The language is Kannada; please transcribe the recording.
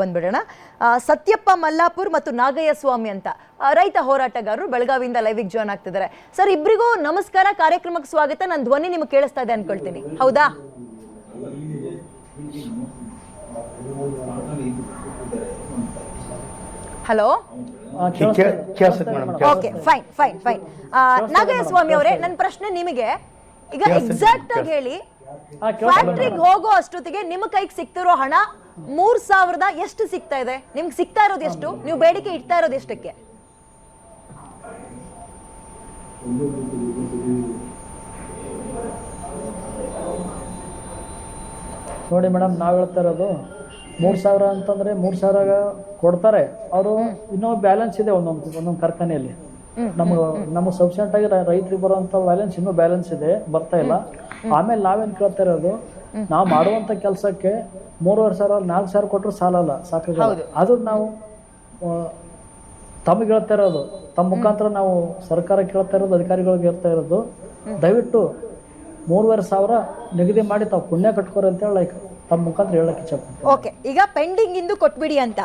ಬಂದ್ಬಿಡೋಣ. ಸತ್ಯಪ್ಪ ಮಲ್ಲಾಪುರ್ ಮತ್ತು ನಾಗಯ್ಯ ಸ್ವಾಮಿ ಅಂತ ರೈತ ಹೋರಾಟಗಾರರು ಬೆಳಗಾವಿಯಿಂದ ಲೈವಿಗೆ ಜಾಯ್ನ್ ಆಗ್ತಿದ್ದಾರೆ. ಸರ್, ಇಬ್ಬರಿಗೂ ನಮಸ್ಕಾರ, ಕಾರ್ಯಕ್ರಮಕ್ಕೆ ಸ್ವಾಗತ. ನನ್ನ ಧ್ವನಿ ನಿಮಗೆ ಕೇಳಿಸ್ತಾ ಇದೆ ಅನ್ಕೊಳ್ತೀನಿ, ಹೌದಾ? Hello, okay, fine fine fine. Nagayya Swamy ಅವರೇ, ನನ್ನ ಪ್ರಶ್ನೆ ನಿಮಗೆ ಈಗ ಎಕ್ಸಾಕ್ಟ್ ಆಗಿ ಹೇಳಿ, ಫ್ಯಾಕ್ಟ್ರಿಗೆ ಹೋಗೋ ಅಷ್ಟೊತ್ತಿಗೆ ನಿಮ್ಮ ಕೈಗೆ ಸಿಗ್ತಿರೋ ಹಣ 3,000 ಎಷ್ಟು ಸಿಗ್ತಾ ಇದೆ? ನಿಮ್ಗೆ ಸಿಗ್ತಾ ಇರೋದು ಎಷ್ಟು? ನೀವು ಬೇಡಿಕೆ ಇಡ್ತಾ ಇರೋದು ಎಷ್ಟಕ್ಕೆ? ನೋಡಿ ಮೇಡಮ್, ನಾವು ಹೇಳ್ತಾ ಇರೋದು 3,000 ಅಂತಂದ್ರೆ 3,000 ಕೊಡ್ತಾರೆ ಅವರು. ಇನ್ನೂ ಬ್ಯಾಲೆನ್ಸ್ ಇದೆ ಒಂದೊಂದು ಕಾರ್ಖಾನೆಯಲ್ಲಿ. ನಮ್ಮ ಸಫಿಷಿಯಂಟ್ ಆಗಿ ರೈತರಿಗೆ ಬರುವಂತ ಬ್ಯಾಲೆನ್ಸ್ ಇನ್ನೂ ಬ್ಯಾಲೆನ್ಸ್ ಇದೆ, ಬರ್ತಾ ಇಲ್ಲ. ಆಮೇಲೆ ನಾವೇನ್ ಕೇಳ್ತಾ ಇರೋದು, ನಾವು ಮಾಡುವಂತ ಕೆಲಸಕ್ಕೆ 3,500 4,000 ಕೊಟ್ಟರು ಸಾಲಲ್ಲ, ಸಾಕಾಗಲ್ಲ. ಅದು ನಾವು ತಮಗೆ ಹೇಳ್ತಾ ಇರೋದು, ತಮ್ಮ ಮುಖಾಂತರ ನಾವು ಸರ್ಕಾರ ಕೇಳ್ತಾ ಇರೋದು, ಅಧಿಕಾರಿಗಳಿಗೆ ಹೇಳ್ತಾ ಇರೋದು, ದಯವಿಟ್ಟು 3,500 ನಿಗದಿ ಮಾಡಿ ತಾವು ಪುಣ್ಯ ಕಟ್ಕೋರಿ ಅಂತ ಹೇಳಿ ತಮ್ಮ ಮುಖಾಂತರ ಹೇಳಕ್ಕೆ ಇಚ್ಛೆ. ಓಕೆ, ಈಗ ಪೆಂಡಿಂಗ್ ಇಂದು ಕೊಟ್ಬಿಡಿ ಅಂತ.